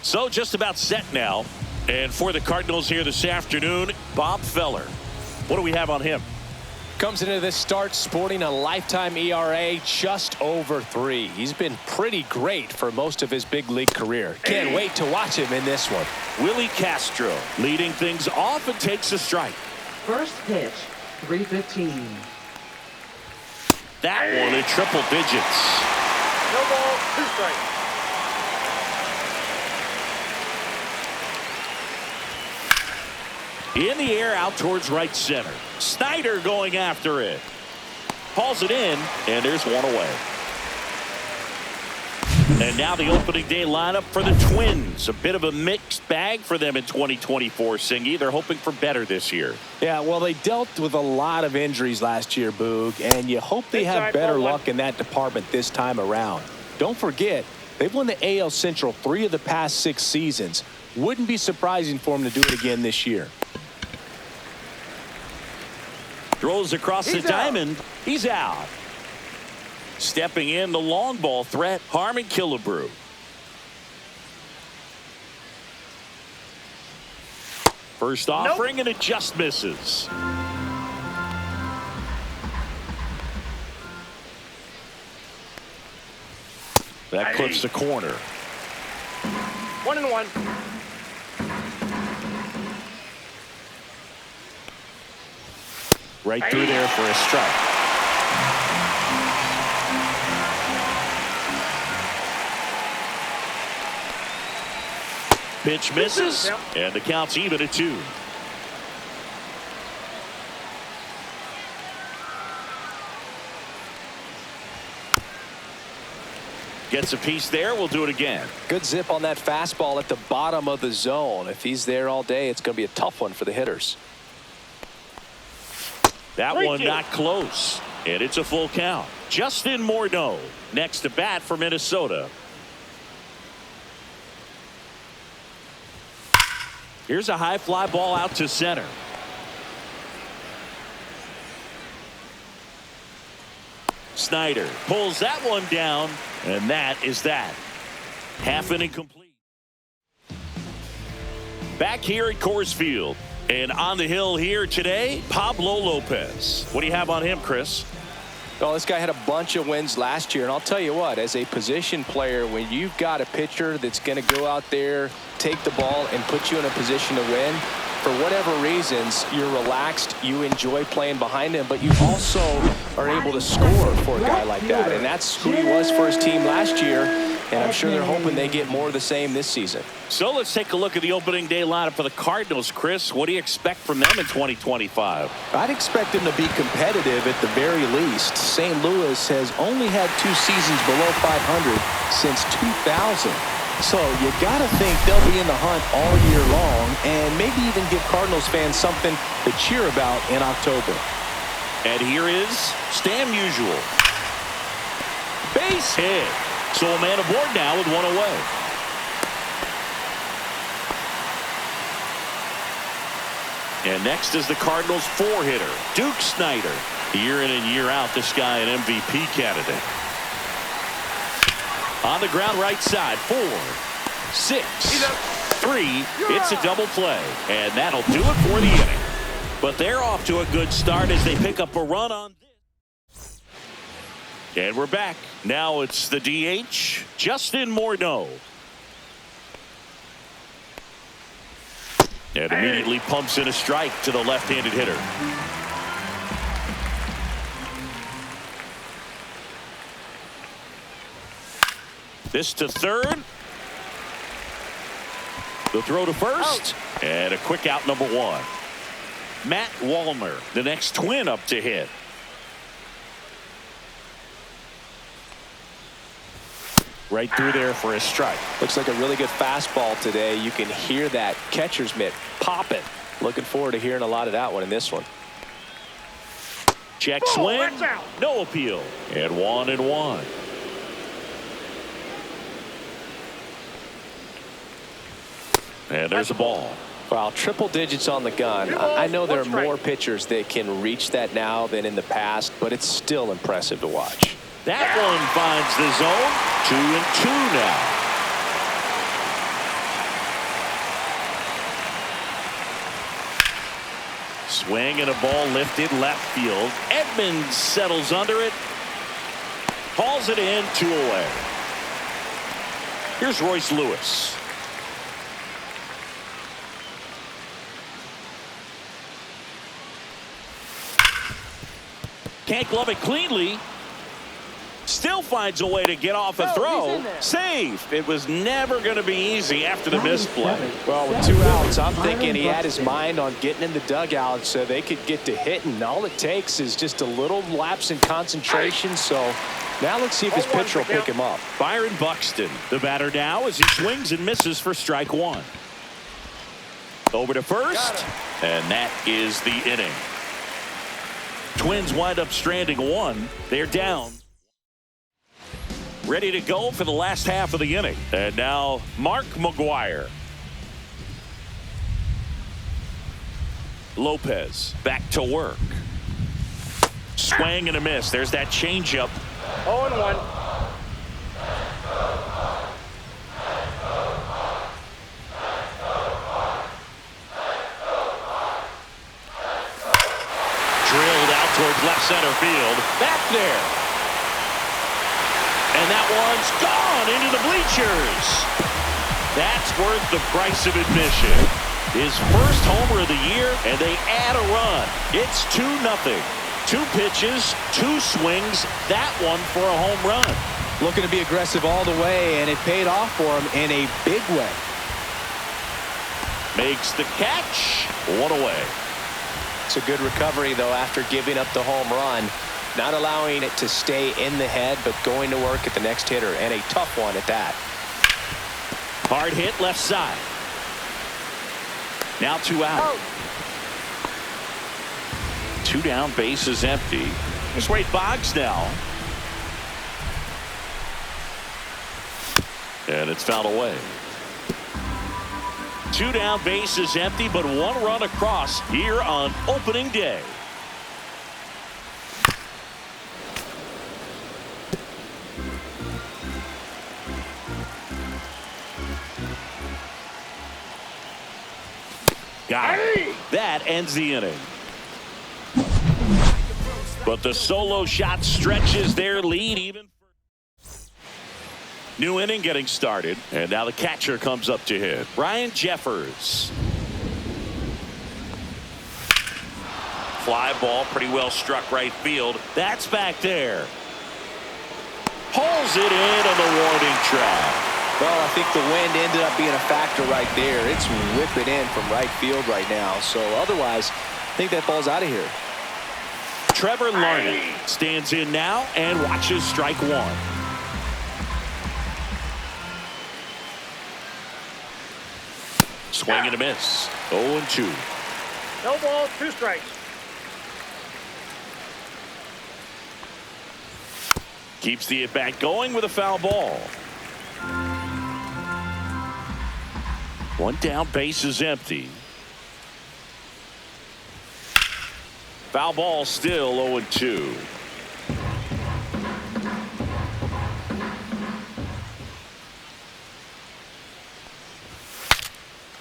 So just about set now. And for the Cardinals here this afternoon, Bob Feller. What do we have on him? Comes into this start sporting a lifetime ERA just over 3. He's been pretty great for most of his big league career. Can't wait to watch him in this one. Willie Castro leading things off and takes a strike. First pitch, 3:15. That one in triple digits. No ball, 2 strikes. In the air out towards right center. Snyder going after it. Hauls it in, and there's one away. And now the opening day lineup for the Twins. A bit of a mixed bag for them in 2024, Singy. They're hoping for better this year. Yeah, well, they dealt with a lot of injuries last year, Boog, and you hope they have better luck in that department this time around. Don't forget, they've won the AL Central 3 of the past 6 seasons. Wouldn't be surprising for them to do it again this year. Throws across the diamond. He's out. Stepping in the long ball threat, Harmon Killebrew. First offering, and it just misses. That clips the corner. 1-1. Right through there for a strike. Pitch misses, and the count's even at 2. Gets a piece there. We'll do it again. Good zip on that fastball at the bottom of the zone. If he's there all day, it's going to be a tough one for the hitters. That one not close, and it's a full count. Justin Morneau next to bat for Minnesota. Here's a high fly ball out to center. Snyder pulls that one down, and that is that. Half inning complete. Back here at Coors Field. And on the hill here today, Pablo Lopez. What do you have on him, Chris? Well, this guy had a bunch of wins last year, and I'll tell you what, as a position player, when you've got a pitcher that's going to go out there, take the ball, and put you in a position to win, for whatever reasons, you're relaxed, you enjoy playing behind him, but you also are able to score for a guy like that, and that's who he was for his team last year, and I'm sure they're hoping they get more of the same this season. So let's take a look at the opening day lineup for the Cardinals, Chris. What do you expect from them in 2025? I'd expect them to be competitive at the very least. St. Louis has only had 2 seasons below 500 since 2000. So you got to think they'll be in the hunt all year long and maybe even give Cardinals fans something to cheer about in October. And here is Stan Musial. Base hit. So a man aboard now with 1 away. And next is the Cardinals 4-hitter, Duke Snyder. Year in and year out, this guy an MVP candidate. On the ground right side, 4, 6, 3. It's a double play. And that'll do it for the inning. But they're off to a good start as they pick up a run on this. And we're back. Now it's the DH, Justin Morneau. And immediately pumps in a strike to the left-handed hitter. This to third. The throw to first. And a quick out, number 1. Matt Wallner, the next Twin up to hit. Right through there for a strike. Looks like a really good fastball today. You can hear that catcher's mitt popping. Looking forward to hearing a lot of that one in this one. Check swing. No appeal. And 1-1. And there's a ball. Wow, triple digits on the gun. I know there are more pitchers that can reach that now than in the past, but it's still impressive to watch. That one finds the zone. 2-2 now. Swing and a ball lifted left field. Edmonds settles under it. Hauls it in, 2 away. Here's Royce Lewis. Can't glove it cleanly. Still finds a way to get off a throw. Save. It was never going to be easy after the misplay. Well, with 2 outs, I'm thinking he had his mind on getting in the dugout so they could get to hitting. All it takes is just a little lapse in concentration. So now let's see if his pitcher will pick him up. Byron Buxton, the batter now, as he swings and misses for strike 1. Over to first, and that is the inning. Twins wind up stranding 1. They're down. Ready to go for the last half of the inning. And now Mark McGwire. Lopez back to work. Swing and a miss. There's that changeup. 0-1. Drilled out towards left center field. Back there. And that one's gone into the bleachers. That's worth the price of admission. His first homer of the year, and they add a run. It's 2-0. 2 pitches, 2 swings. That one for a home run. Looking to be aggressive all the way, and it paid off for him in a big way. Makes the catch. 1 away. It's a good recovery, though, after giving up the home run. Not allowing it to stay in the head, but going to work at the next hitter, and a tough one at that. Hard hit left side. Now 2 out. 2 down, bases empty. Here's Wade Boggs now. And it's fouled away. 2 down, bases empty, but 1 run across here on opening day. Got it. That ends the inning. But the solo shot stretches their lead even. New inning getting started, and now the catcher comes up to hit. Ryan Jeffers. Fly ball, pretty well struck right field. That's back there. Pulls it in on the warning track. Well, I think the wind ended up being a factor right there. It's whipping in from right field right now. So otherwise, I think that ball's out of here. Trevor Larney stands in now and watches strike 1. Swing and a miss. 0-2. No ball, 2 strikes. Keeps the at-bat going with a foul ball. 1 down, base is empty. Foul ball, still 0-2.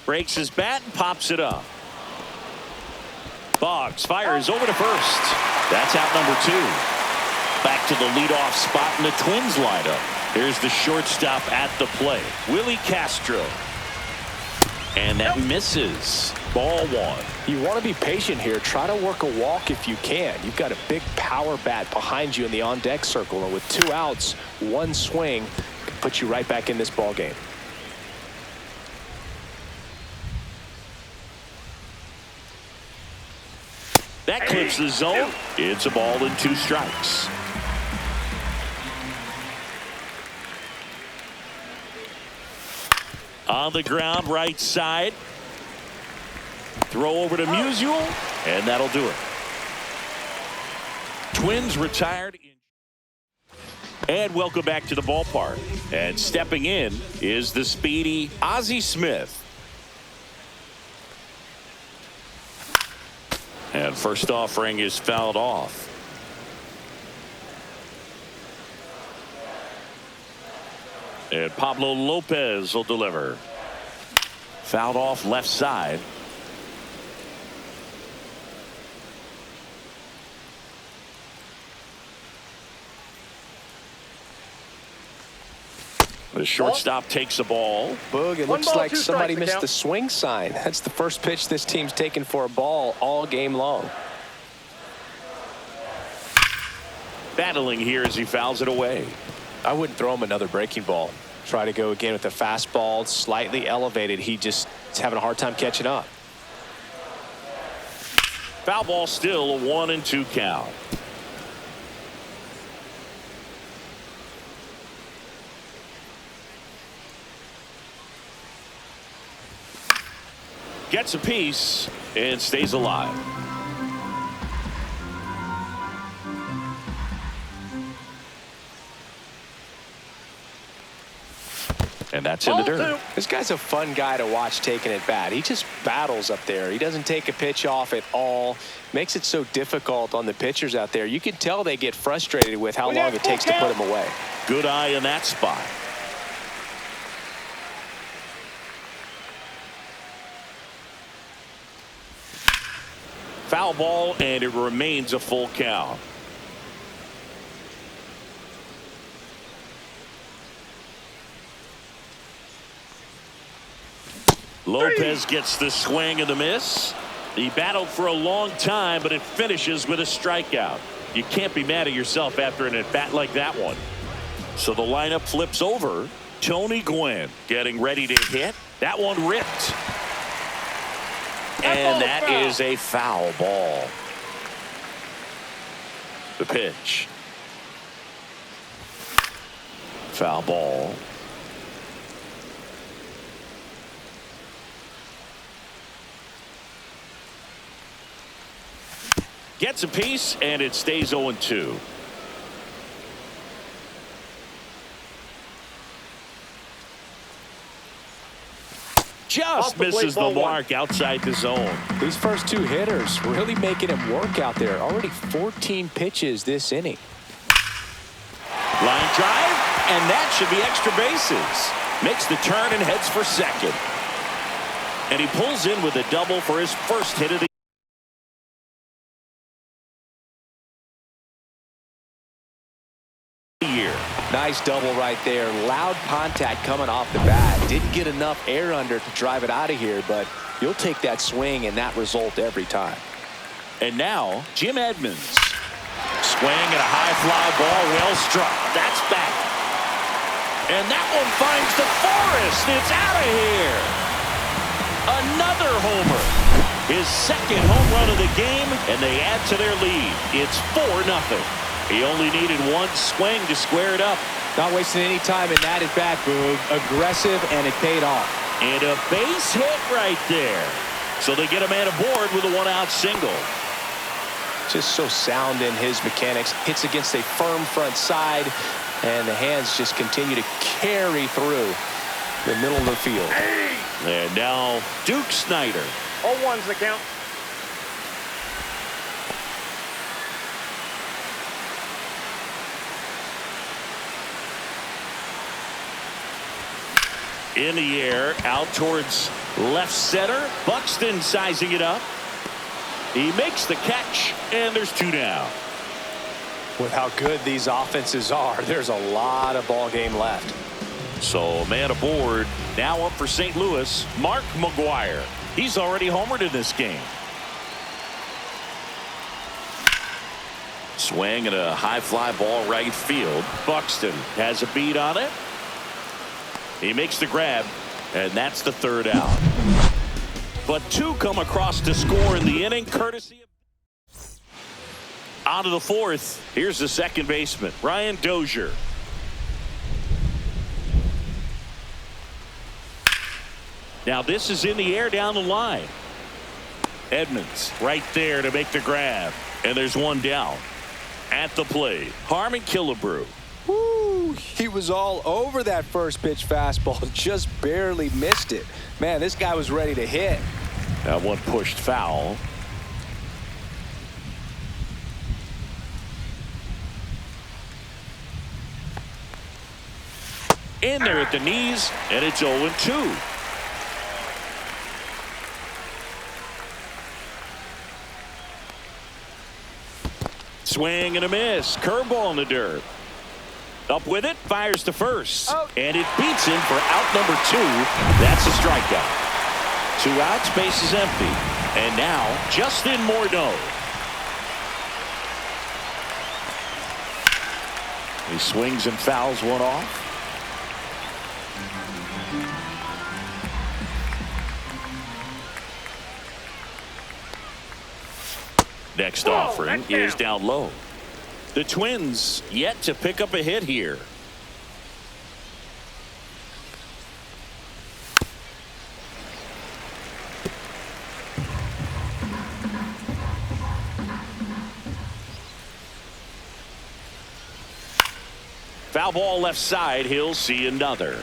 Breaks his bat and pops it up. Boggs fires over to first. That's out number 2. Back to the leadoff spot in the Twins lineup. Here's the shortstop at the plate, Willie Castro. And that misses. Ball 1. You want to be patient here. Try to work a walk if you can. You've got a big power bat behind you in the on-deck circle. And with 2 outs, 1 swing can put you right back in this ball game. That clips the zone. It's a ball and 2 strikes. On the ground, right side. Throw over to Musial, and that'll do it. Twins retired. And welcome back to the ballpark. And stepping in is the speedy Ozzie Smith. And first offering is fouled off. And Pablo Lopez will deliver. Fouled off left side. The shortstop takes the ball. Boog, it One looks ball, like two somebody strikes, missed count. the swing sign. That's the first pitch this team's taken for a ball all game long. Battling here as he fouls it away. I wouldn't throw him another breaking ball. Try to go again with the fastball, slightly elevated. He just is having a hard time catching up. Foul ball, still a 1-2 count. Gets a piece and stays alive. And that's in the dirt. This guy's a fun guy to watch taking at bat. He just battles up there. He doesn't take a pitch off at all. Makes it so difficult on the pitchers out there. You can tell they get frustrated with how long it takes to put him away. Good eye in that spot. Foul ball, and it remains a full count. Lopez gets the swing and the miss. He battled for a long time, but it finishes with a strikeout. You can't be mad at yourself after an at-bat like that one. So the lineup flips over. Tony Gwynn getting ready to hit. That one ripped. And that is a foul ball. The pitch. Foul ball. Gets a piece, and it stays 0-2. Just misses the mark outside the zone. These first two hitters really making him work out there. Already 14 pitches this inning. Line drive, and that should be extra bases. Makes the turn and heads for second. And he pulls in with a double for his first hit of the year. Nice double right there. Loud contact coming off the bat. Didn't get enough air under to drive it out of here, but you'll take that swing and that result every time. And now, Jim Edmonds. Swing and a high fly ball, well struck. That's back. And that one finds the forest. It's out of here. Another homer. His second home run of the game, and they add to their lead. It's 4-0. He only needed one swing to square it up. Not wasting any time in that at bat, Boog. Aggressive, and it paid off. And a base hit right there. So they get a man aboard with a one-out single. Just so sound in his mechanics. Hits against a firm front side, and the hands just continue to carry through the middle of the field. And now Duke Snyder. 0-1's the count. In the air, out towards left center. Buxton sizing it up. He makes the catch, and there's 2 down. With how good these offenses are, there's a lot of ball game left. So a man aboard. Now up for St. Louis, Mark McGwire. He's already homered in this game. Swing and a high fly ball right field. Buxton has a beat on it. He makes the grab, and that's the 3rd out. But 2 come across to score in the inning, courtesy of... On to the 4th. Here's the second baseman, Ryan Dozier. Now this is in the air down the line. Edmonds right there to make the grab, and there's 1 down. At the plate, Harmon Killebrew. Woo, he was all over that first pitch fastball, just barely missed it. Man, this guy was ready to hit. That one pushed foul. In there at the knees, and it's 0-2. Swing and a miss. Curveball in the dirt. Up with it, fires to first. And it beats him for out number 2. That's a strikeout. 2 outs, base is empty. And now, Justin Morneau. He swings and fouls one off. Next offering is down low. The Twins yet to pick up a hit here. Foul ball left side. He'll see another.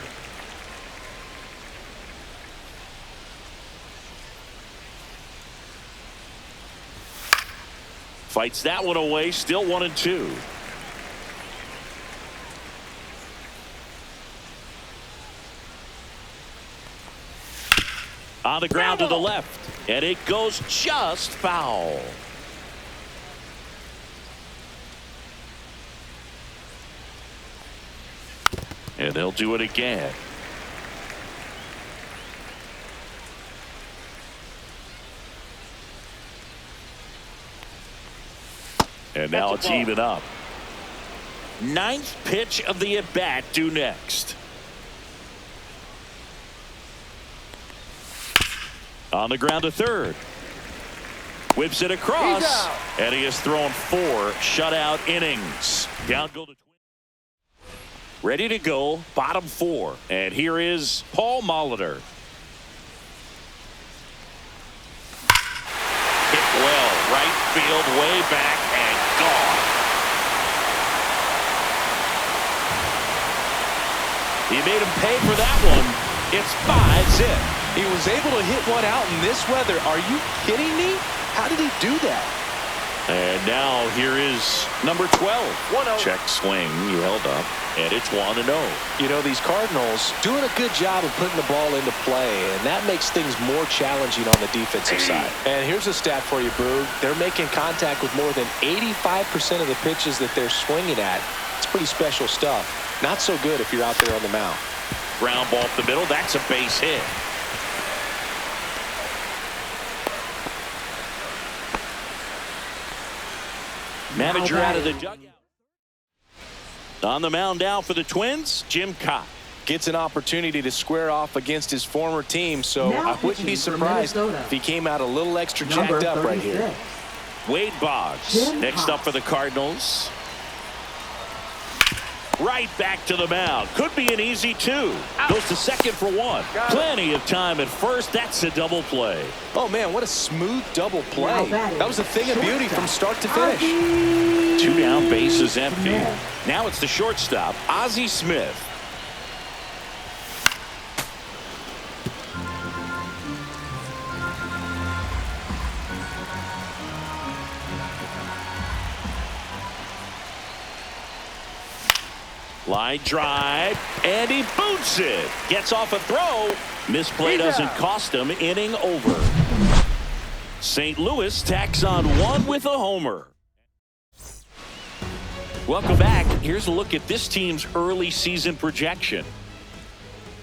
Fights that one away. Still 1-2. On the ground to the left. And it goes just foul. And they'll do it again. And now it's even up. 9th pitch of the at-bat due next. On the ground to third. Whips it across. And he has thrown 4 shutout innings. Down go the Twins. Ready to go, bottom 4. And here is Paul Molitor. Hit well, right field, way back, and gone. He made him pay for that one. It's 5-zip. He was able to hit one out in this weather. Are you kidding me? How did he do that? And now here is number 12. 1-0. Check swing. He held up. And it's 1-0. You know, these Cardinals doing a good job of putting the ball into play, and that makes things more challenging on the defensive side. And here's a stat for you, Boog. They're making contact with more than 85% of the pitches that they're swinging at. It's pretty special stuff. Not so good if you're out there on the mound. Ground ball up the middle. That's a base hit. Manager out of the dugout. On the mound now for the Twins, Jim Cott. Gets an opportunity to square off against his former team, so Now I wouldn't be pitching for surprised Minnesota. if he came out a little extra Number jacked up right here. 36. Wade Boggs Jim next Cott. up for the Cardinals. Right back to the mound. Could be an easy 2. Goes to second for 1. Plenty of time at first. That's a double play. Oh, man, what a smooth double Now play. batting, That was a thing of beauty from start to finish. Ozzie 2 down, bases empty. Smith. Now it's the shortstop, Ozzie Smith. Line drive, and he boots it. Gets off a throw. Misplay doesn't cost him. Inning over. St. Louis tacks on 1 with a homer. Welcome back. Here's a look at this team's early season projection.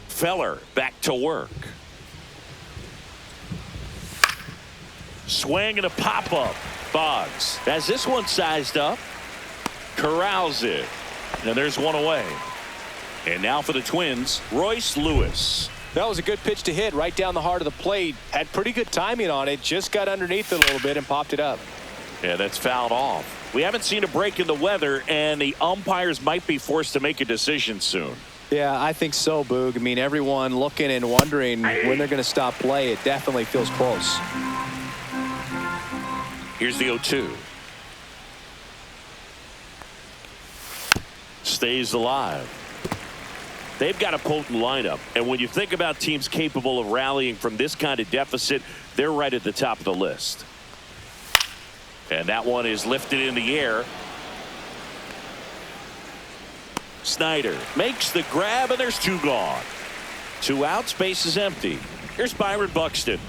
Feller back to work. Swing and a pop-up. Boggs has this one sized up. Corrals it. And there's one away. And now for the Twins, Royce Lewis. That was a good pitch to hit right down the heart of the plate. Had pretty good timing on it. Just got underneath it a little bit and popped it up. Yeah, that's fouled off. We haven't seen a break in the weather, and the umpires might be forced to make a decision soon. Yeah, I think so, Boog. I mean, everyone looking and wondering when they're going to stop play. It definitely feels close. Here's the 0-2. Stays alive. They've got a potent lineup, and when you think about teams capable of rallying from this kind of deficit, they're right at the top of the list. And that one is lifted in the air. Snyder makes the grab, and there's 2 gone. 2 outs, base is empty. Here's Byron Buxton.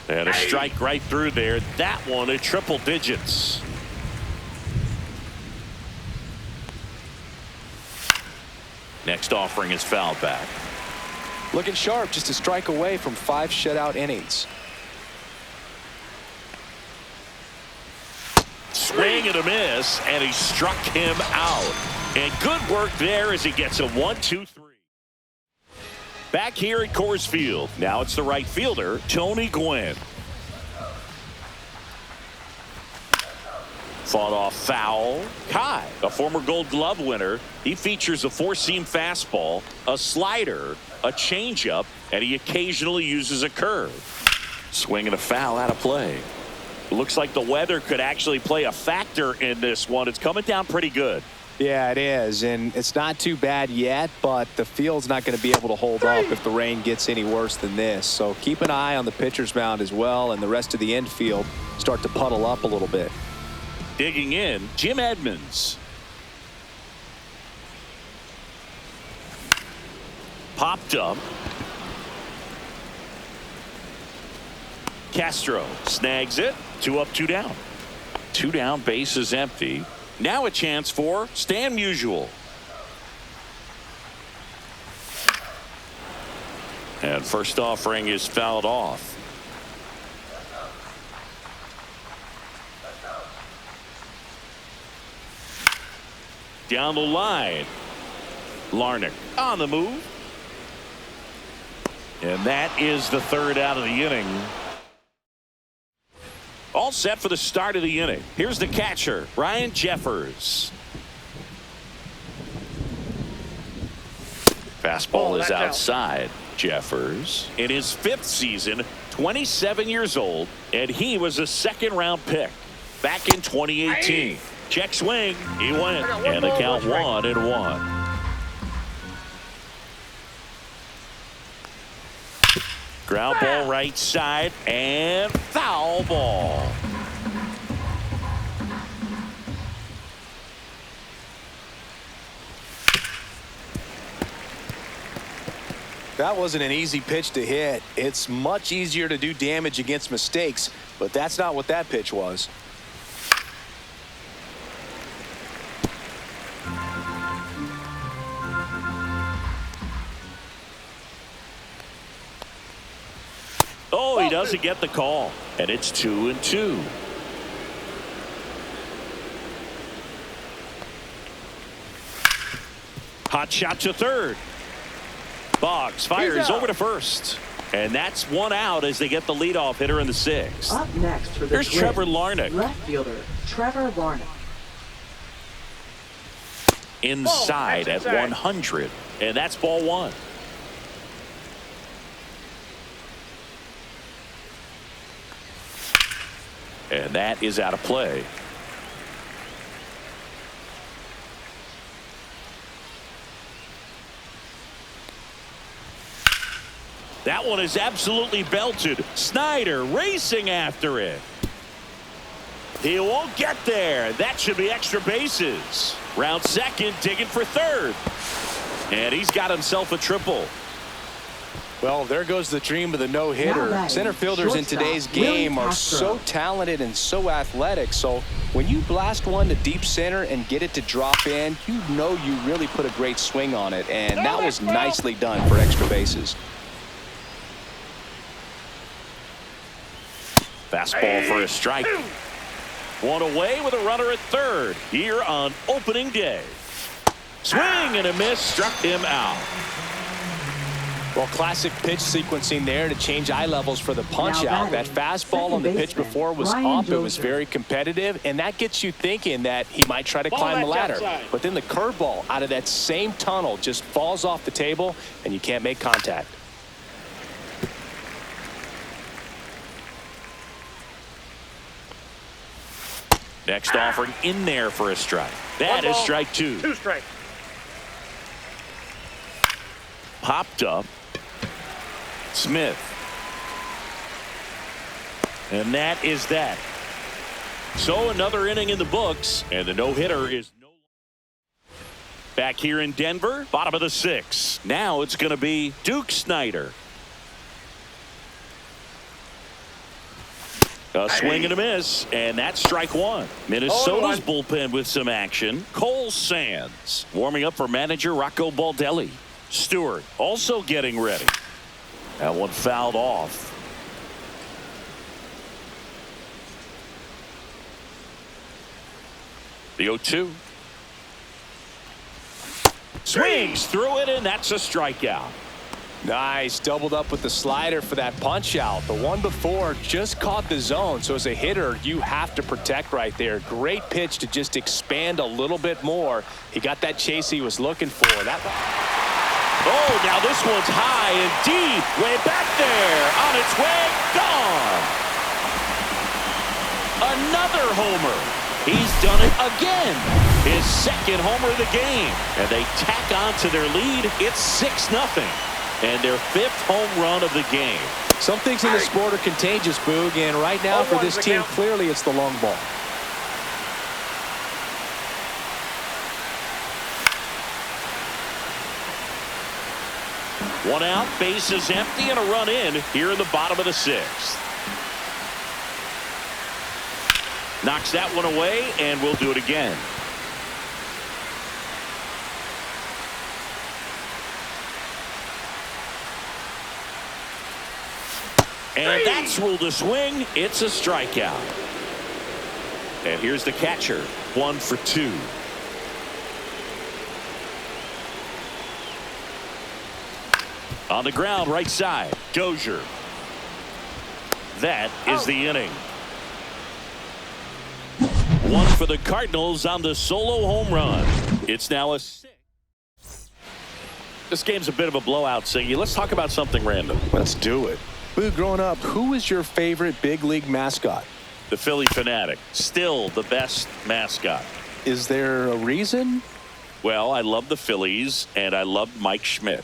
And a strike right through there. That one at triple digits. Next offering is fouled back. Looking sharp, just a strike away from 5 shutout innings. Swing and a miss, and he struck him out. And good work there as he gets a 1-2-3. Back here at Coors Field, now it's the right fielder, Tony Gwynn. Fought off foul. Kai, a former Gold Glove winner, he features a 4-seam fastball, a slider, a changeup, and he occasionally uses a curve. Swing and a foul out of play. Looks like the weather could actually play a factor in this one. It's coming down pretty good. Yeah, it is, and it's not too bad yet, but the field's not going to be able to hold up if the rain gets any worse than this. So keep an eye on the pitcher's mound as well, and the rest of the infield start to puddle up a little bit. Digging in, Jim Edmonds. Popped up. Castro snags it. 2 up, 2 down. 2 down, base is empty. Now a chance for Stan Musial. And first offering is fouled off. Down the line. Larnach on the move. And that is the 3rd out of the inning. All set for the start of the inning. Here's the catcher, Ryan Jeffers. Fastball is outside. Jeffers in his 5th season, 27 years old, and he was a 2nd-round pick back in 2018. Check swing. He went, and the count 1-1. Ground ball right side and foul ball. That wasn't an easy pitch to hit. It's much easier to do damage against mistakes, but that's not what that pitch was. Oh, he doesn't get the call, and it's 2-2. Hot shot to third. Boggs fires over to first, and that's 1 out as they get the leadoff hitter in the 6th. Up next for the Here's Trevor Larnach. Left fielder Trevor Larnach. Inside at 100, and that's ball 1. And that is out of play. That one is absolutely belted. Snyder racing after it. He won't get there. That should be extra bases. Round second, digging for third. And he's got himself a triple. Well, there goes the dream of the no-hitter. Center fielders in today's game are so talented and so athletic. So when you blast one to deep center and get it to drop in, you know you really put a great swing on it. And that was nicely done for extra bases. Fastball for a strike. 1 away with a runner at third here on opening day. Swing and a miss, struck him out. Well, classic pitch sequencing there to change eye levels for the punch out. That fastball on the pitch before was up. It was very competitive, and that gets you thinking that he might try to climb the ladder. But then the curveball out of that same tunnel just falls off the table, and you can't make contact. Next offering in there for a strike. That is strike 2. 2 strikes. Popped up. Smith. And that is that. So another inning in the books, and the no-hitter is no. Back here in Denver, bottom of the 6th. Now it's going to be Duke Snyder. A swing and a miss, and that's strike one. Minnesota's bullpen with some action. Cole Sands warming up for manager Rocco Baldelli. Stewart also getting ready. That one fouled off. The 0-2. Swings through it, and that's a strikeout. Nice. Doubled up with the slider for that punch out. The one before just caught the zone. So as a hitter, you have to protect right there. Great pitch to just expand a little bit more. He got that chase he was looking for. Oh, now this one's high and deep. Way back there. On its way. Gone. Another homer. He's done it again. His second homer of the game. And they tack on to their lead. It's 6-0. And their 5th home run of the game. Some things in the sport are contagious, Boog, and right now for this team, clearly it's the long ball. One out, bases empty, and a run in here in the bottom of the 6th. Knocks that one away, and we'll do it again. And that's ruled a swing. It's a strikeout. And here's the catcher. 1 for 2. On the ground, right side. Dozier. That is the inning. 1 for the Cardinals on the solo home run. It's now a 6. This game's a bit of a blowout, Siggy. Let's talk about something random. Let's do it. Boo, growing up, who was your favorite big league mascot? The Philly Fanatic. Still the best mascot. Is there a reason? Well, I love the Phillies, and I loved Mike Schmidt.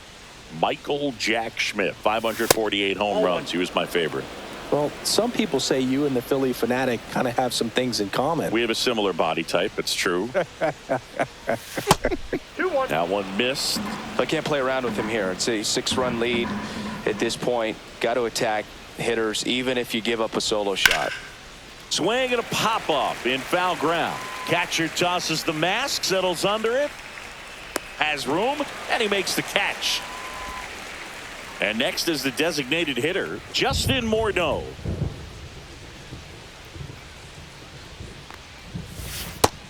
Michael Jack Schmidt, 548 home runs. He was my favorite. Well, some people say you and the Philly Fanatic kind of have some things in common. We have a similar body type. It's true. 2-1. That one missed. I can't play around with him here. It's a 6-run lead at this point. Got to attack hitters even if you give up a solo shot. Swing and a pop-up in foul ground. Catcher tosses the mask, settles under it. Has room, and he makes the catch. And next is the designated hitter, Justin Morneau.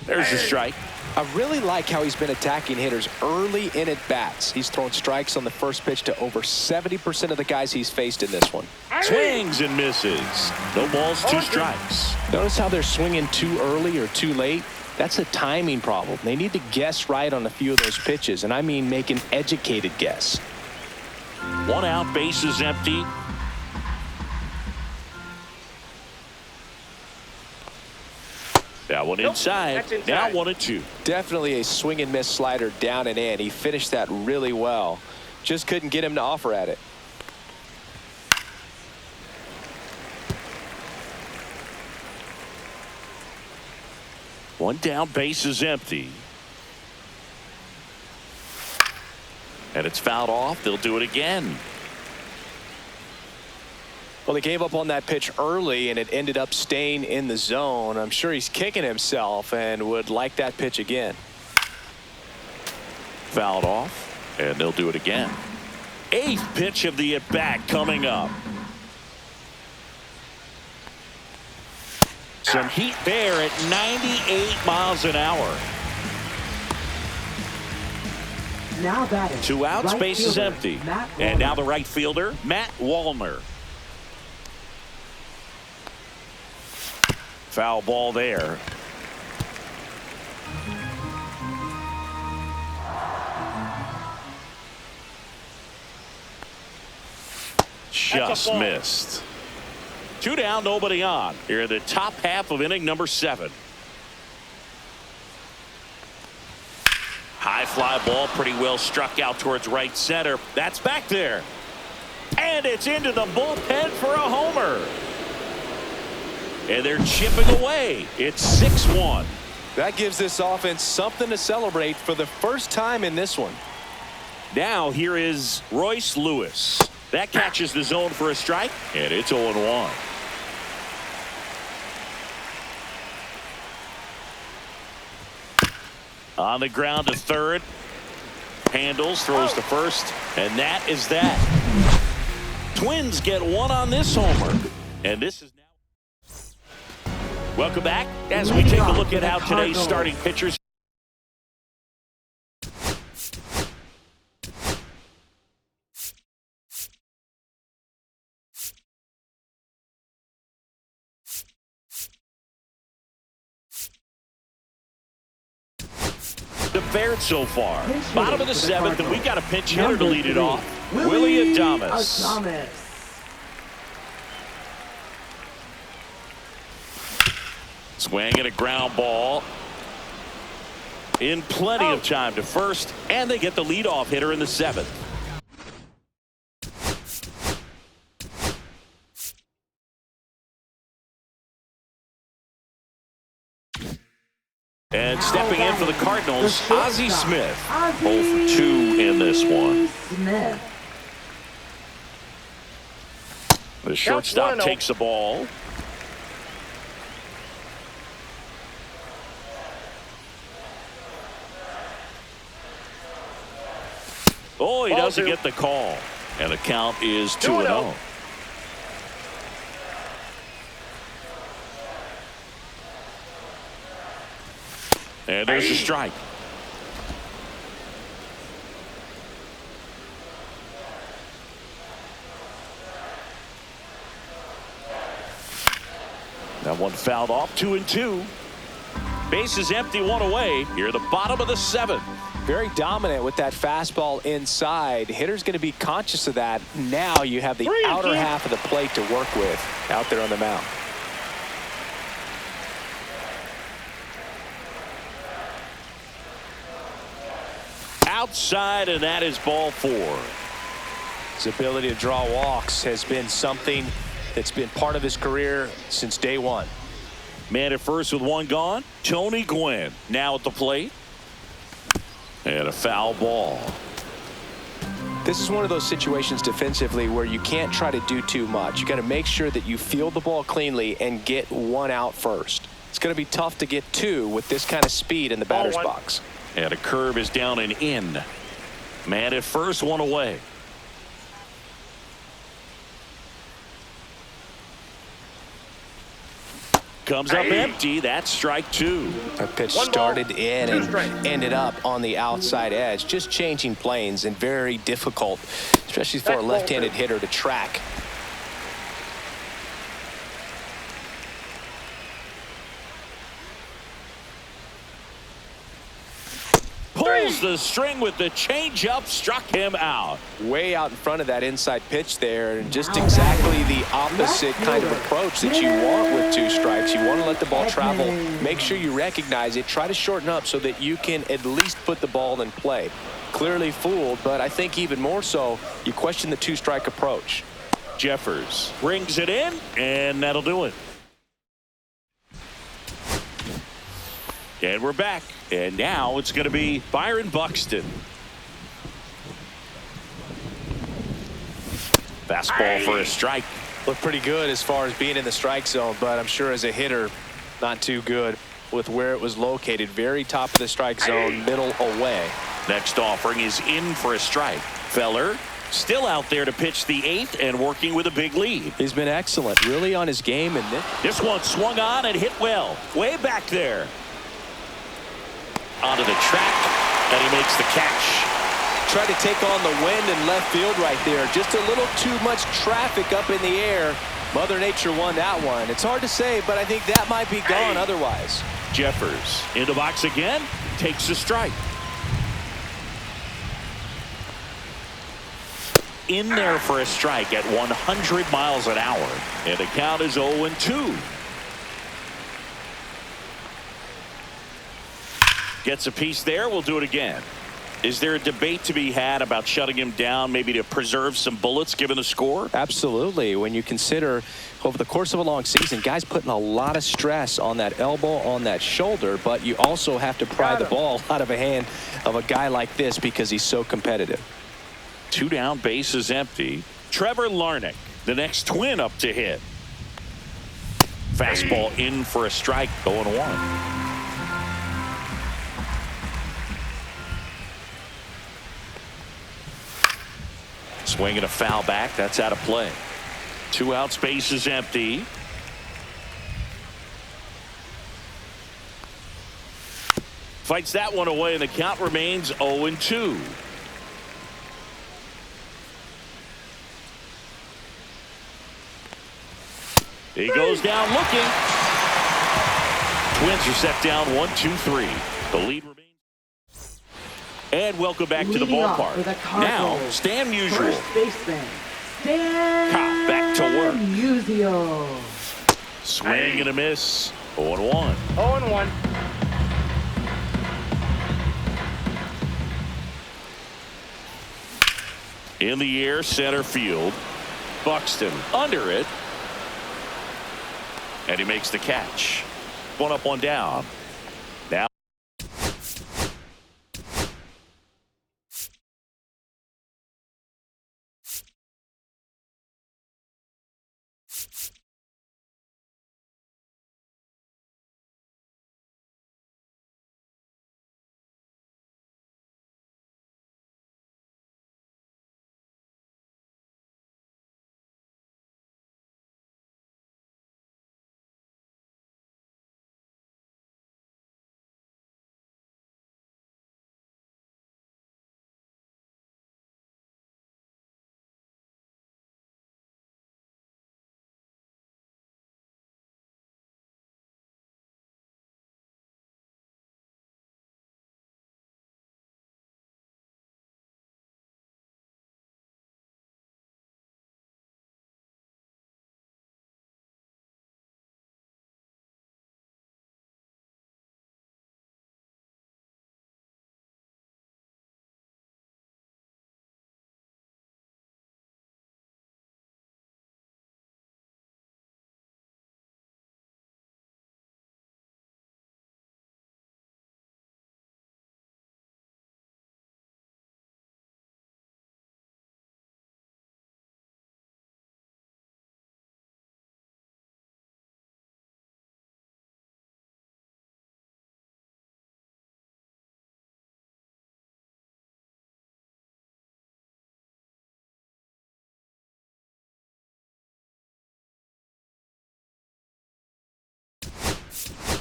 There's the strike. I really like how he's been attacking hitters early in at bats. He's thrown strikes on the first pitch to over 70% of the guys he's faced in this one. Swings and misses. No balls, 2 strikes. Notice how they're swinging too early or too late. That's a timing problem. They need to guess right on a few of those pitches, and I mean make an educated guess. 1 out, bases empty. That one inside. Now 1-2. Definitely a swing and miss slider down and in. He finished that really well. Just couldn't get him to offer at it. One down, bases empty. And it's fouled off. They'll do it again. Well, he gave up on that pitch early, and it ended up staying in the zone. I'm sure he's kicking himself and would like that pitch again. Fouled off, and they'll do it again. 8th pitch of the at-bat coming up. Some heat there at 98 miles an hour. Now batting. 2 outs, right bases fielder, empty. Matt And now Wallner. the right fielder, Matt Wallner. Foul ball there. Just missed. 2 down, nobody on. Here in the top half of inning number 7. High fly ball, pretty well struck out towards right center. That's back there. And it's into the bullpen for a homer. And they're chipping away. It's 6-1. That gives this offense something to celebrate for the first time in this one. Now here is Royce Lewis. That catches the zone for a strike, and it's 0-1. On the ground to third. Handles, throws to first, and that is that. Twins get one on this homer. And this is now. Welcome back as we take a look at how today's starting pitchers. Fared so far. Bottom of the seventh, and we got a pinch hitter to lead it off. Willie Adames. Swing and a ground ball. In plenty of time to first, and they get the leadoff hitter in the seventh. And stepping in for the Cardinals, Ozzie Smith. 0 for 2 in this one. The shortstop takes the ball. Oh, he doesn't get the call. And the count is 2-0. And there's a strike. That one fouled off. 2-2. Base is empty, one away. Here at the bottom of the seventh. Very dominant with that fastball inside. Hitter's going to be conscious of that. Now you have the outer half of the plate to work with out there on the mound. Outside, and that is ball 4. His ability to draw walks has been something that's been part of his career since day one. Man at first with one gone. Tony Gwynn now at the plate. And a foul ball. This is one of those situations defensively where you can't try to do too much. You got to make sure that you field the ball cleanly and get one out first. It's going to be tough to get two with this kind of speed in the batter's box. And a curve is down and in. Man at first, one away. Comes up empty. That's strike 2. That pitch started in and ended up on the outside edge. Just changing planes and very difficult, especially for a left-handed hitter to track. Pulls the string with the changeup, struck him out. Way out in front of that inside pitch there, and just exactly the opposite kind of approach that you want with 2 strikes. You want to let the ball travel. Make sure you recognize it. Try to shorten up so that you can at least put the ball in play. Clearly fooled, but I think even more so, you question the 2-strike approach. Jeffers brings it in, and that'll do it. And we're back. And now it's going to be Byron Buxton. Fastball for a strike. Looked pretty good as far as being in the strike zone, but I'm sure as a hitter, not too good with where it was located. Very top of the strike zone, middle away. Next offering is in for a strike. Feller still out there to pitch the 8th and working with a big lead. He's been excellent, really on his game. And this one swung on and hit well. Way back there. Onto the track, and he makes the catch. Tried to take on the wind in left field right there. Just a little too much traffic up in the air. Mother Nature won that one. It's hard to say, but I think that might be gone otherwise. Jeffers in the box again, takes a strike. In there for a strike at 100 miles an hour. And the count is 0-2. Gets a piece there. We'll do it again. Is there a debate to be had about shutting him down, maybe to preserve some bullets given the score? Absolutely. When you consider over the course of a long season, guys putting a lot of stress on that elbow, on that shoulder, but you also have to pry the ball out of a hand of a guy like this because he's so competitive. 2 down, base is empty. Trevor Larnach, the next Twin up to hit. Fastball in for a strike, 0-1. Swinging a foul back. That's out of play. 2 outs, base is empty. Fights that one away, and the count remains 0-2. He goes down looking. Twins are set down 1-2-3. The lead remains. And welcome back to the ballpark. Now, Stan Musial. First baseman, Stan Cobb back to work. Musial. Swing and a miss. 0-1. 0-1. In the air, center field. Buxton under it. And he makes the catch. 1 up, 1 down. Now.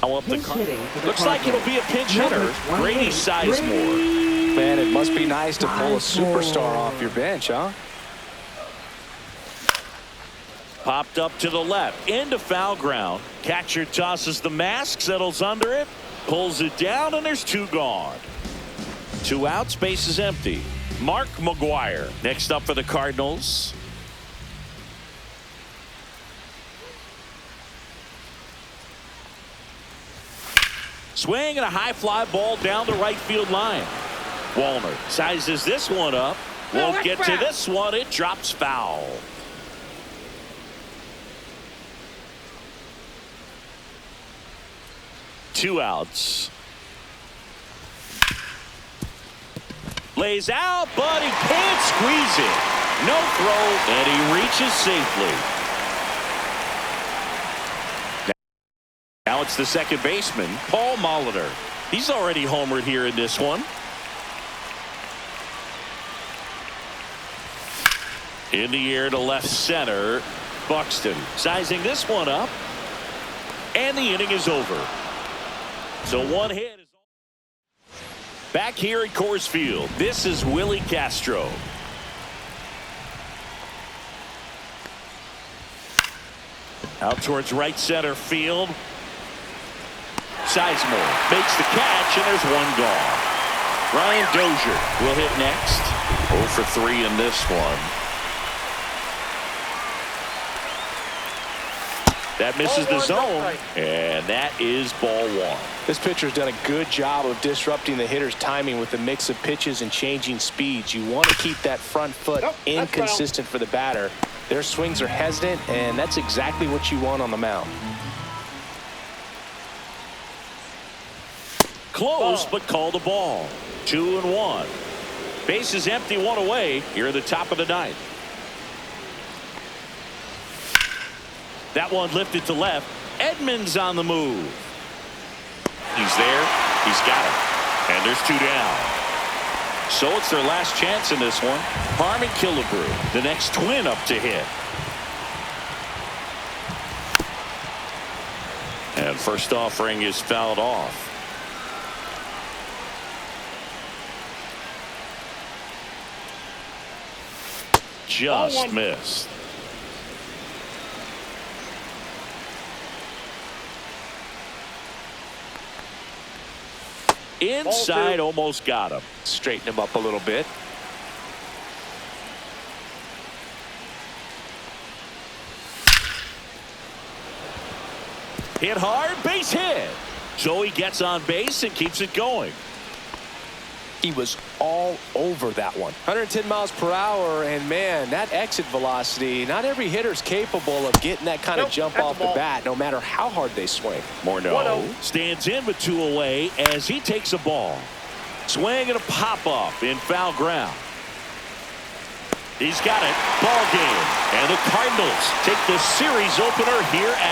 Up the looks like it'll be a pinch hitter. Grady Sizemore. Man, it must be nice to pull a superstar off your bench, huh? Popped up to the left into foul ground. Catcher tosses the mask, settles under it, pulls it down, and there's 2 gone. 2 outs, base is empty. Mark McGwire next up for the Cardinals. Swing and a high fly ball down the right field line. Walner sizes this one up. Won't get to this one. It drops foul. Two outs. Lays out, but he can't squeeze it. No throw, and he reaches safely. Now it's the second baseman, Paul Molitor. He's already homered here in this one. In the air to left center, Buxton sizing this one up, and the inning is over. So 1 hit is back here at Coors Field. This is Willie Castro. Out towards right center field. Sizemore makes the catch, and there's 1 gone. Ryan Dozier will hit next. 0 for 3 in this one. That misses the zone, and that is ball 1. This pitcher's done a good job of disrupting the hitter's timing with the mix of pitches and changing speeds. You want to keep that front foot inconsistent for the batter. Their swings are hesitant, and that's exactly what you want on the mound. Close, but called a ball. 2-1. Base is empty, 1 away here at the top of the 9th. That one lifted to left. Edmonds on the move. He's there. He's got it. And there's 2 down. So it's their last chance in this one. Harmon Killebrew, the next Twin up to hit. And first offering is fouled off. Just missed. Inside, almost got him. Straighten him up a little bit. Hit hard, base hit. Joey gets on base and keeps it going. He was all over that one. 110 miles per hour, and man, that exit velocity, not every hitter's capable of getting that kind of jump off the bat, no matter how hard they swing. Morneau stands in with 2 away as he takes a ball. Swing and a pop-up in foul ground. He's got it. Ball game. And the Cardinals take the series opener here at